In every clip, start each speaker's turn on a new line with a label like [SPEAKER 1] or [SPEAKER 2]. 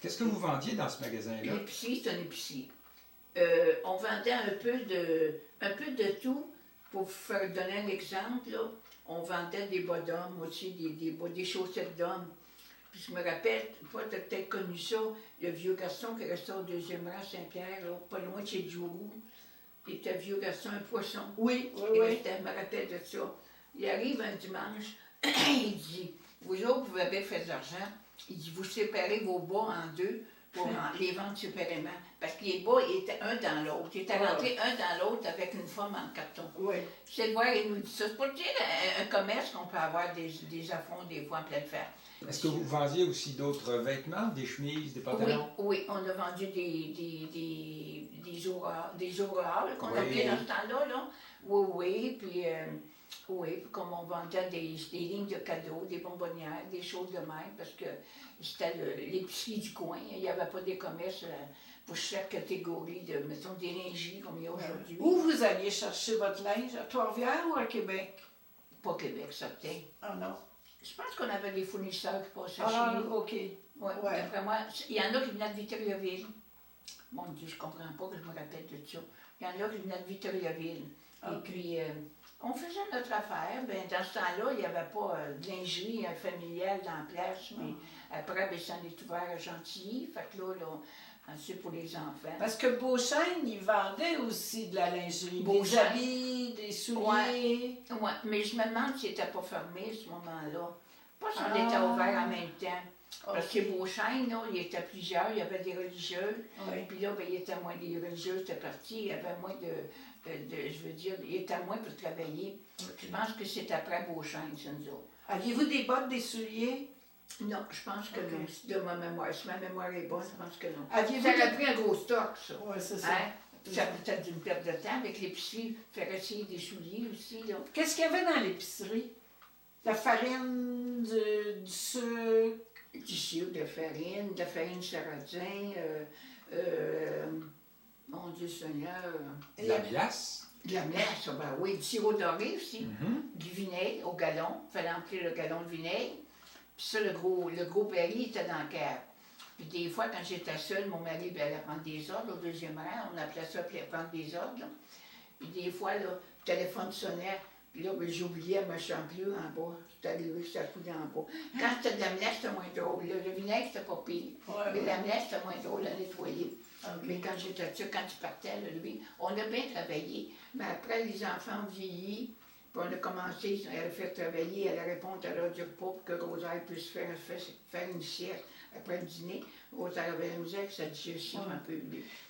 [SPEAKER 1] Qu'est-ce que vous vendiez dans ce magasin-là?
[SPEAKER 2] L'épicerie, c'est une épicerie. On vendait un peu de tout. Pour vous faire donner un exemple, là, on vendait des bas d'hommes aussi, des chaussettes d'hommes. Puis je me rappelle, toi, tu as peut-être connu ça, le vieux garçon qui restait au 2e rang Saint-Pierre, là, pas loin de chez Djourou. Il était vieux garçon, un poisson.
[SPEAKER 3] Oui.
[SPEAKER 2] Je me rappelle de ça. Il arrive un dimanche, il dit, vous autres, vous avez fait de l'argent. Il dit, vous séparez vos bas en deux pour les vendre séparément. Parce que les bas étaient un dans l'autre. Ils étaient rentrés un dans l'autre avec une forme en carton.
[SPEAKER 3] Oui.
[SPEAKER 2] C'est le voir, il nous dit ça. C'est pour dire un commerce qu'on peut avoir des affronts des fois en pleine fer.
[SPEAKER 1] Est-ce que vous vendiez aussi d'autres vêtements, des chemises, des pantalons?
[SPEAKER 2] Oui, on a vendu des overalls qu'on appelait dans ce temps-là. Là. Oui, puis comme on vendait des lignes de cadeaux, des bonbonnières, des choses de même, parce que c'était l'épicerie du coin. Il n'y avait pas des commerces pour chaque catégorie de, mettons, des lingeries comme il y a aujourd'hui.
[SPEAKER 3] Où vous alliez chercher votre linge? À Trois-Rivières ou à Québec?
[SPEAKER 2] Pas Québec, ça peut-être.
[SPEAKER 3] Ah non.
[SPEAKER 2] Je pense qu'on avait des fournisseurs qui passaient
[SPEAKER 3] Ah,
[SPEAKER 2] chez nous.
[SPEAKER 3] OK.
[SPEAKER 2] Ouais. D'après moi, il y en a qui venaient de Victoriaville. Mon Dieu, je comprends pas que je me rappelle de ça. Il y en a qui venaient de Victoriaville.
[SPEAKER 3] Okay.
[SPEAKER 2] Et puis, on faisait notre affaire. Ben, dans ce temps-là, il n'y avait pas de lingerie familiale dans la place, mais après, ben, ça en est ouvert à Gentilly. Fait que là, c'est pour les enfants.
[SPEAKER 3] Parce que Beauchesne, il vendait aussi de la lingerie. Des habits, des souliers.
[SPEAKER 2] Oui, mais je me demande s'il n'était pas fermé à ce moment-là. Pas si on était ouvert en même temps. Parce que Beauchesne, là, il y était plusieurs, il y avait des religieux. Puis là, ben, il était moins des religieux, c'était parti. Il y avait moins il était moins pour travailler. Je pense que c'est après Beauchesne, c'est nous autres.
[SPEAKER 3] Aviez-vous des bottes, des souliers?
[SPEAKER 2] Non, je pense que non. De ma mémoire. Si ma mémoire est bonne, je pense que non.
[SPEAKER 3] Aviez-vous
[SPEAKER 2] ça a pris un gros stock, ça.
[SPEAKER 3] Oui, c'est ça.
[SPEAKER 2] Hein? Ça peut-être une perte de temps avec l'épicerie, faire essayer des souliers aussi.
[SPEAKER 3] Qu'est-ce qu'il y avait dans l'épicerie? La farine, du sucre?
[SPEAKER 2] Du sucre, de la farine sarrasin, mon Dieu Seigneur.
[SPEAKER 1] De la glace?
[SPEAKER 2] De la glace, ben oui, du sirop doré aussi, du vinaigre au galon. Il fallait emplir le galon de vinaigre. Puis ça, le gros baril était dans le cœur. Puis des fois, quand j'étais seule, mon mari allait prendre des ordres au 2e rang. On appelait ça prendre des ordres. Là. Puis des fois, là, le téléphone sonnait. Puis là, ben, j'oubliais ma champlure en bas. J'étais arrivé, j'étais coulé en bas. Quand c'était de la glace, c'était moins drôle. Le vinaigre, c'était pas pire. Mais la glace, c'était moins drôle à nettoyer. Mais quand j'étais sûre, quand il partait, là, lui, on a bien travaillé. Mais après, les enfants ont vieilli. Puis on a commencé, elle a fait travailler, elle répond à l'heure du repas pour que Rosaire puisse faire une sieste après le dîner. Rosaire avait la misère que ça digestion un peu.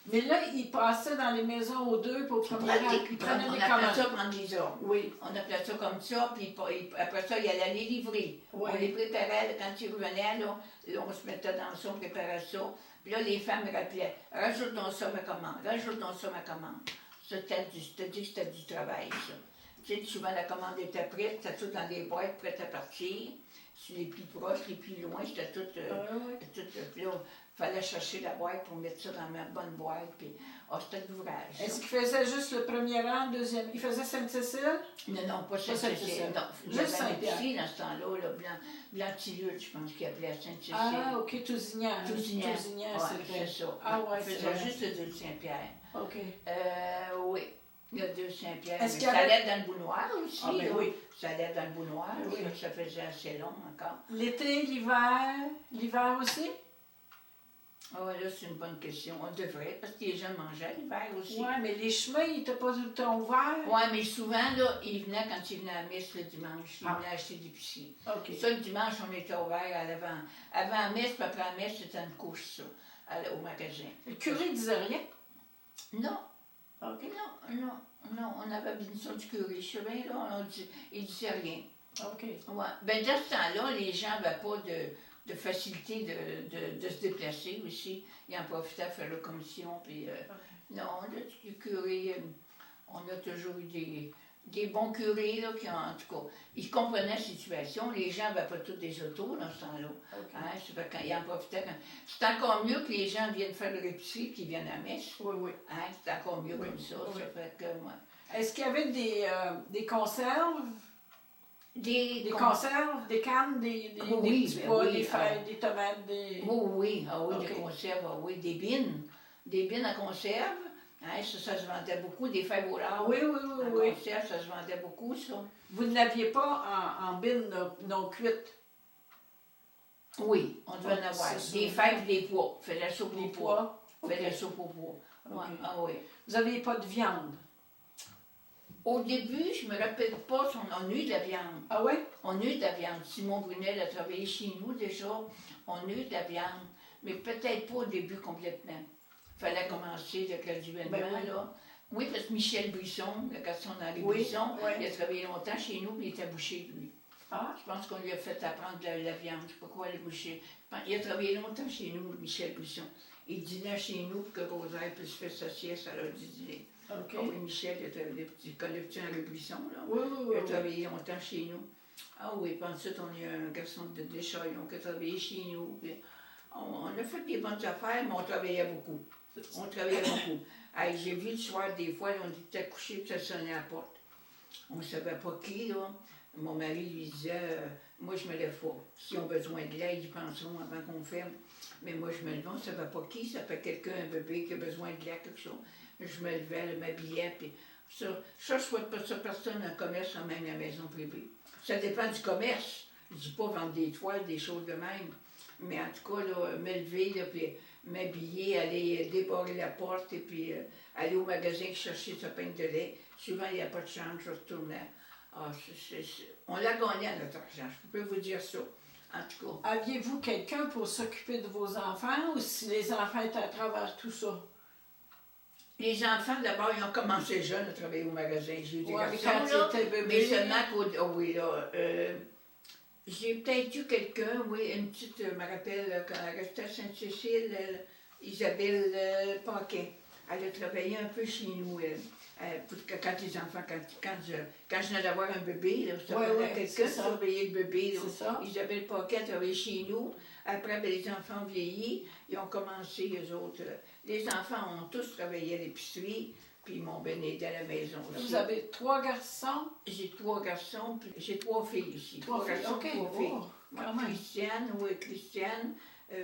[SPEAKER 3] Mais là, il passait dans les maisons aux deux pour prendre des commandes.
[SPEAKER 2] On appelait ça prendre des ordres.
[SPEAKER 3] Oui.
[SPEAKER 2] On appelait ça comme ça, puis après ça, il allait les livrer.
[SPEAKER 3] Oui.
[SPEAKER 2] On les préparait, quand ils revenaient, là, on se mettait dans ça, on préparait ça. Puis là, les femmes me rappelaient, rajoute donc ça ma commande, rajoute donc ça ma commande. C'était du travail, ça. Tu sais, souvent la commande était prête, c'était tout dans des boîtes prêtes à partir. Sur les plus proches, les plus loin, c'était tout. Puis là, il fallait chercher la boîte pour mettre ça dans ma bonne boîte. Puis, c'était de l'ouvrage.
[SPEAKER 3] Est-ce qu'il faisait juste le 1er rang, le 2e? Il faisait Sainte-Cécile?
[SPEAKER 2] Non, pas Sainte-Cécile. Non,
[SPEAKER 3] juste Saint-Pierre.
[SPEAKER 2] Dans ce temps-là, Blanc-Tillute, je pense qu'il appelait Sainte-Cécile.
[SPEAKER 3] Ah, OK, Tousignan.
[SPEAKER 2] Tousignan,
[SPEAKER 3] c'est
[SPEAKER 2] ça.
[SPEAKER 3] Ah, ouais,
[SPEAKER 2] il faisait juste le 2 Saint-Pierre.
[SPEAKER 3] OK.
[SPEAKER 2] Oui. Le 2 Saint-Pierre.
[SPEAKER 3] Est-ce
[SPEAKER 2] ça allait dans le bounoir aussi.
[SPEAKER 3] Ah, ben oui.
[SPEAKER 2] Ça allait dans le bounoir.
[SPEAKER 3] Oui.
[SPEAKER 2] Ça faisait assez long encore.
[SPEAKER 3] L'été, l'hiver aussi?
[SPEAKER 2] Ah ouais, là, c'est une bonne question. On devrait, parce que les gens mangeaient l'hiver aussi.
[SPEAKER 3] Oui, mais les chemins, ils n'étaient pas tout le temps ouverts.
[SPEAKER 2] Oui, mais souvent, là, ils venaient quand ils venaient à la messe le dimanche. Ils venaient acheter des piscines.
[SPEAKER 3] OK.
[SPEAKER 2] Ça, le dimanche, on était ouvert à l'avant. Avant la messe, puis après la messe, c'était une couche, ça, au magasin.
[SPEAKER 3] Le curé disait rien?
[SPEAKER 2] Non.
[SPEAKER 3] OK.
[SPEAKER 2] Non, on avait besoin du curé. Je sais bien, là, il disait rien.
[SPEAKER 3] OK.
[SPEAKER 2] Ouais. Ben, dans ce temps-là, les gens n'avaient pas de facilité de se déplacer aussi. Ils en profitaient à faire la commission. Puis, non, le curé, on a toujours eu des bons curés, là, qui, en tout cas, ils comprenaient la situation. Les gens n'avaient pas tous des autos dans ce temps-là.
[SPEAKER 3] Okay.
[SPEAKER 2] Hein, c'est quand ils en profitaient. C'est encore mieux que les gens viennent faire leur épicerie et qu'ils viennent à la messe.
[SPEAKER 3] Oui.
[SPEAKER 2] Hein, c'est encore mieux comme ça.
[SPEAKER 3] Oui.
[SPEAKER 2] Ça fait que,
[SPEAKER 3] Est-ce qu'il y avait des conserves? Des conserves, des cannes, des
[SPEAKER 2] oui,
[SPEAKER 3] petits pois,
[SPEAKER 2] oui,
[SPEAKER 3] des feuilles, des tomates, des...
[SPEAKER 2] Oui,
[SPEAKER 3] Okay.
[SPEAKER 2] des conserves, oui, des bines. Des bines à conserve. Hein, ça se vendait beaucoup. Des fèves au lard.
[SPEAKER 3] Oui,
[SPEAKER 2] En
[SPEAKER 3] oui.
[SPEAKER 2] conserve, ça se vendait beaucoup, ça.
[SPEAKER 3] Vous ne l'aviez pas en bine non cuite?
[SPEAKER 2] Oui, on devait en avoir. Des fèves et des pois. On faisait la soupe
[SPEAKER 3] Des
[SPEAKER 2] aux pois. On
[SPEAKER 3] Okay.
[SPEAKER 2] faisait la soupe aux pois. Ouais,
[SPEAKER 3] Okay.
[SPEAKER 2] ah oui.
[SPEAKER 3] Vous n'aviez pas de viande?
[SPEAKER 2] Au début, je ne me rappelle pas si on a eu de la viande.
[SPEAKER 3] Ah oui?
[SPEAKER 2] On a eu de la viande. Simon Brunel a travaillé chez nous déjà. On a eu de la viande. Mais peut-être pas au début complètement. Il fallait commencer le graduellement,
[SPEAKER 3] oui.
[SPEAKER 2] là. Oui, parce que Michel Buisson, le garçon d'Henri
[SPEAKER 3] Oui,
[SPEAKER 2] Buisson,
[SPEAKER 3] oui.
[SPEAKER 2] il a travaillé longtemps chez nous, mais il était boucher, lui.
[SPEAKER 3] Ah,
[SPEAKER 2] Je pense qu'on lui a fait apprendre la viande, je ne sais pas quoi, les bouchers. Il a travaillé longtemps chez nous, Michel Buisson. Il dînait chez nous pour que Rosaire puisse faire sa sieste à l'heure du dîner.
[SPEAKER 3] OK.
[SPEAKER 2] Ah oui, Michel, il connaît petit Henri Buisson, là.
[SPEAKER 3] Oui.
[SPEAKER 2] Il a travaillé longtemps chez nous. Ah oui, puis ensuite, on a eu un garçon de Deschaillons qui a travaillé chez nous. Puis on a fait des bonnes affaires, mais on travaillait beaucoup. Hey, j'ai vu le soir, des fois, on était couchés, puis ça sonnait à la porte. On ne savait pas qui, là. Mon mari lui disait, moi, je me lève pas. S'ils ont besoin de l'aide, ils penseront avant qu'on ferme. Mais moi, je me levais, on ne savait pas qui. Ça fait quelqu'un, un bébé qui a besoin de l'aide, quelque chose. Je me levais, je m'habillais, puis ça, je ne souhaite pas ça personne en commerce, en même la maison privée. Ça dépend du commerce. Je ne dis pas vendre des toiles, des choses de même. Mais en tout cas, là, me lever, là, puis m'habiller, aller débarrer la porte, et puis aller au magasin chercher sa peigne de lait. Souvent, il n'y a pas de change, je retournais. Ah, on l'a gagné à notre argent, je peux vous dire ça. En tout cas.
[SPEAKER 3] Aviez-vous quelqu'un pour s'occuper de vos enfants ou si les enfants étaient à travers tout ça?
[SPEAKER 2] Les enfants, d'abord, ils ont commencé jeunes à travailler au magasin. J'ai eu des garçons,
[SPEAKER 3] quand
[SPEAKER 2] là,
[SPEAKER 3] ils étaient bébés.
[SPEAKER 2] mais seulement qu'au... Oh oui, là, j'ai peut-être eu quelqu'un, oui, une petite, je me rappelle, quand elle restait à Sainte-Cécile, Isabelle Paquet. Elle a travaillé un peu chez nous, quand les enfants, quand je venais d'avoir un bébé, là, ça prenait quelqu'un pour surveiller le bébé. Là. Isabelle Paquet a travaillé chez nous. Après, ben, les enfants ont vieilli, ils ont commencé, eux autres. Les enfants ont tous travaillé à l'épicerie, puis ils m'ont bien aidé à la maison aussi.
[SPEAKER 3] Vous avez 3 garçons?
[SPEAKER 2] J'ai 3 garçons, puis j'ai 3 filles ici.
[SPEAKER 3] 3
[SPEAKER 2] garçons,
[SPEAKER 3] okay.
[SPEAKER 2] 3 filles.
[SPEAKER 3] Oh,
[SPEAKER 2] Christiane,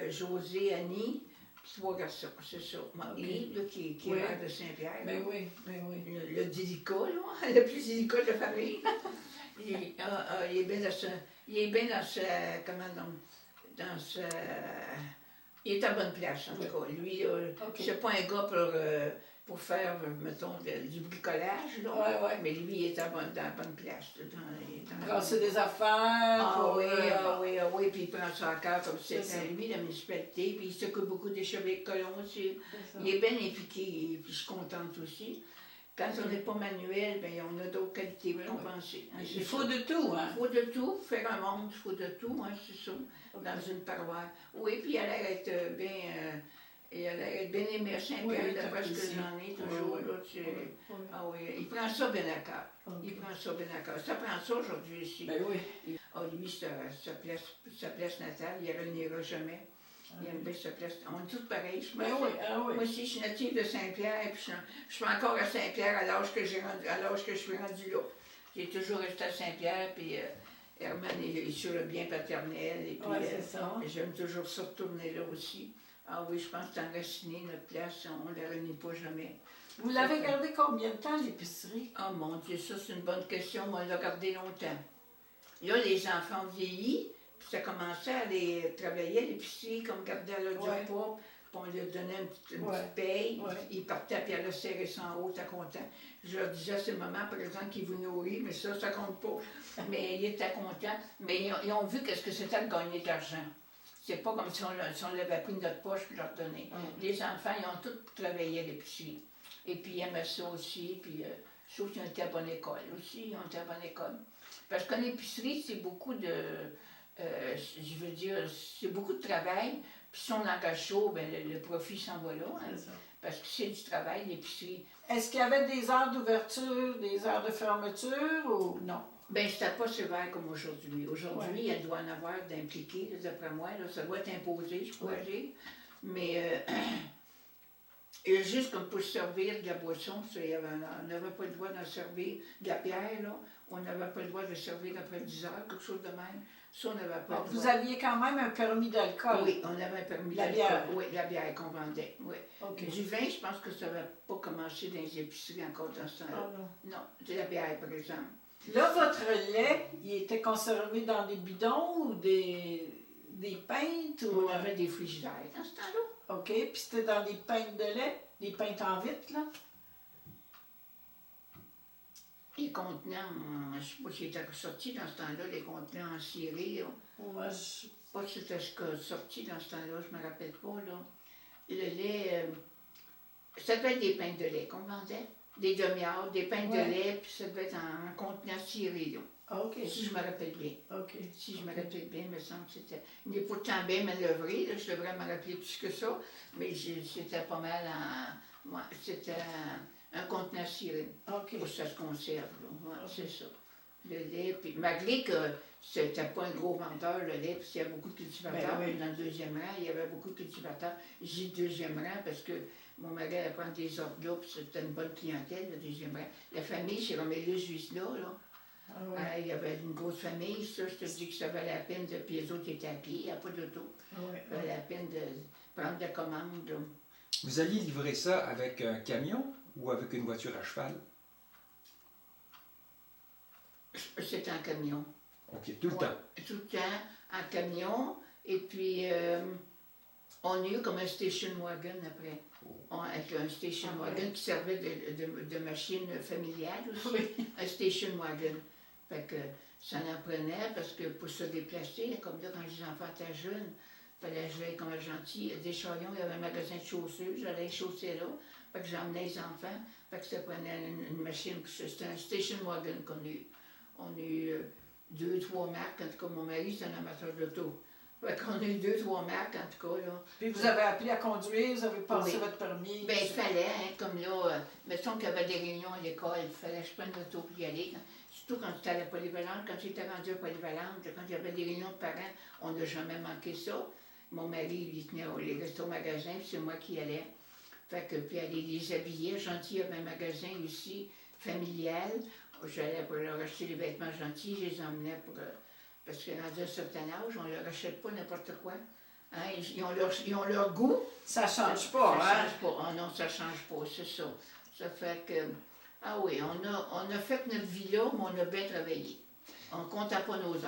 [SPEAKER 2] José, Annie, puis 3 garçons, c'est ça. Yves, là, qui est maire de Saint-Pierre.
[SPEAKER 3] Mais oui.
[SPEAKER 2] Le délicat, là, le plus délicat de la famille. il est bien dans ce, comment dans ce... Il est à bonne place, en tout cas. Lui, c'est pas un gars pour faire, mettons, du bricolage, là. Mais lui, il est dans la bonne place.
[SPEAKER 3] Brasser des affaires.
[SPEAKER 2] Oui, puis il prend ça à cœur comme c'était lui, la municipalité, puis il s'occupe beaucoup des chevaliers de colons aussi. Il est bien impliqué, puis je suis contente aussi. Quand on n'est pas manuel, bien, on a d'autres qualités pour penser. Hein,
[SPEAKER 3] il faut de tout, hein?
[SPEAKER 2] Il faut de tout, faire un monde, il faut de tout, hein, c'est ça, dans une paroisse. Oui, puis il a l'air d'être bien aimé à Saint-Pierre, d'après ce que j'en ai toujours. Ah oui, il prend ça bien à cœur. Il prend ça bien à cœur. Ça prend ça aujourd'hui ici.
[SPEAKER 3] Ben oui.
[SPEAKER 2] Lui, sa place natale, il ne reniera jamais. Il aime bien sa place. On est tous pareils. Moi aussi, je suis native de Saint-Pierre, puis je suis encore à Saint-Pierre à l'âge que je suis rendu là. J'ai toujours resté à Saint-Pierre, puis Herman est sur le bien paternel, et puis j'aime toujours ça retourner là aussi. Ah oui, je pense que c'est enraciné notre place, on ne la renie pas jamais.
[SPEAKER 3] Vous l'avez gardé combien de temps, l'épicerie?
[SPEAKER 2] Oh mon Dieu, ça c'est une bonne question, on l'a gardé longtemps. Là, les enfants vieillis, puis ça commençait à aller travailler à l'épicerie, comme garder à l'autre repas, puis on leur donnait une petite paye, ils partaient, puis elle a serré ça en haut, t'es content. Je leur disais à ce moment, par exemple, qu'ils vous nourrissent, mais ça compte pas. Mais ils étaient contents, mais ils ont vu qu'est-ce que c'était de gagner de l'argent. C'est pas comme si on l'avait pris de notre poche et leur donnait. Les enfants, ils ont tous travaillé à l'épicerie. Et puis ils aimaient ça aussi, puis je trouve qu'ils ont été à bonne école aussi, ils ont été à bonne école. Parce qu'en épicerie, c'est beaucoup de, je veux dire, c'est beaucoup de travail, puis si on engage chaud, ben, le profit s'en va là, hein, parce que c'est du travail, l'épicerie.
[SPEAKER 3] Est-ce qu'il y avait des heures d'ouverture, des heures de fermeture, ou non?
[SPEAKER 2] Bien, c'était pas sévère comme aujourd'hui. Aujourd'hui, elle doit en avoir d'impliqués, d'après moi, là, ça doit être imposé, je pourrais dire. Mais Et juste comme pour se servir de la boisson, ça, on n'avait pas le droit d'en servir de la bière, là. On n'avait pas le droit de servir après 10 heures, quelque chose de même. Ça, on n'avait pas le droit.
[SPEAKER 3] Vous aviez quand même un permis d'alcool?
[SPEAKER 2] Oui, on avait un permis
[SPEAKER 3] la
[SPEAKER 2] d'alcool.
[SPEAKER 3] bière?
[SPEAKER 2] Oui, la bière qu'on vendait, oui.
[SPEAKER 3] Okay.
[SPEAKER 2] Du vin, je pense que ça n'avait pas commencé dans les épiceries encore dans ce temps-là.
[SPEAKER 3] Oh, non.
[SPEAKER 2] Non, de la bière, par exemple.
[SPEAKER 3] Là, votre lait, il était conservé dans des bidons ou des pintes? Ou...
[SPEAKER 2] On avait des frigidaires dans ce temps-là.
[SPEAKER 3] OK, puis c'était dans des pintes de lait? Des pintes en vitre, là?
[SPEAKER 2] Les contenants, je ne sais pas s'ils étaient sortis dans ce temps-là, les contenants en scierie.
[SPEAKER 3] Moi, je...
[SPEAKER 2] Je ne sais pas si c'était sorti dans ce temps-là, je ne me rappelle pas. Là. Le lait, ça devait être des pintes de lait qu'on vendait. Des demi-heures, des pintes de lait, puis ça devait être en contenant scierie. Là.
[SPEAKER 3] Ah, OK.
[SPEAKER 2] Si je me rappelle bien.
[SPEAKER 3] OK.
[SPEAKER 2] Si je me rappelle bien, il me semble que c'était. Il n'est pourtant bien manœuvré, là, je devrais me rappeler plus que ça, mais c'était pas mal en. Ouais, c'était un contenant scierie.
[SPEAKER 3] OK.
[SPEAKER 2] Pour que ça se conserve, là. Ouais, c'est ça. Le lait, puis malgré que c'était pas un gros vendeur, le lait, puis il y a beaucoup de cultivateurs.
[SPEAKER 3] Ben oui.
[SPEAKER 2] Dans le deuxième rang, il y avait beaucoup de cultivateurs. J'ai le deuxième rang parce que mon mari allait prendre des ordres là, puis c'était une bonne clientèle, le deuxième rang. La famille chez Romélus Juisla, là.
[SPEAKER 3] Ah, ouais.
[SPEAKER 2] Il y avait une grosse famille, ça, je te dis que ça valait la peine, puis les autres étaient à pied, il n'y a pas d'auto.
[SPEAKER 3] Ouais.
[SPEAKER 2] Ça valait la peine de prendre la commande, là.
[SPEAKER 1] Vous alliez livrer ça avec un camion ou avec une voiture à cheval?
[SPEAKER 2] C'était en camion.
[SPEAKER 1] OK, tout le temps.
[SPEAKER 2] Tout le temps, en camion. Et puis, on a eu comme un station wagon après. Avec un station wagon qui servait de machine familiale aussi. Un station wagon. Fait que ça en prenait parce que pour se déplacer, comme là, quand les enfants étaient jeunes, il fallait que j'aille comme un gentil. Des Charions, il y avait un magasin de chaussures, j'allais chausser là. Fait que j'emmenais les enfants. Fait que ça prenait une machine. C'était un station wagon qu'on a eu. On a eu 2-3 marques, en tout cas, mon mari, c'est un amateur d'auto. Fait qu'on a eu 2-3 marques, en tout cas, là.
[SPEAKER 3] Puis vous avez appris à conduire, vous avez passé votre permis?
[SPEAKER 2] Bien, il fallait, hein, comme là, mettons qu'il y avait des réunions à l'école, il fallait que je prenne l'auto pour y aller. Surtout quand j'étais à la polyvalente, quand j'étais rendue à polyvalente, quand il y avait des réunions de parents, on n'a jamais manqué ça. Mon mari, il tenait les restos au magasin, puis c'est moi qui y allais. Fait que, puis aller les habiller. Gentil, il y avait un magasin ici, familial. J'allais pour leur acheter des vêtements gentils, je les emmenais pour. Parce que dans un certain âge, on ne leur achète pas n'importe quoi. Hein? Ils ont leur goût.
[SPEAKER 3] Ça change pas,
[SPEAKER 2] ça
[SPEAKER 3] hein?
[SPEAKER 2] change pas. Ah non, ça change pas, c'est ça. Ça fait que. Ah oui, on a fait notre vie là, mais on a bien travaillé. On ne comptait pas nos heures.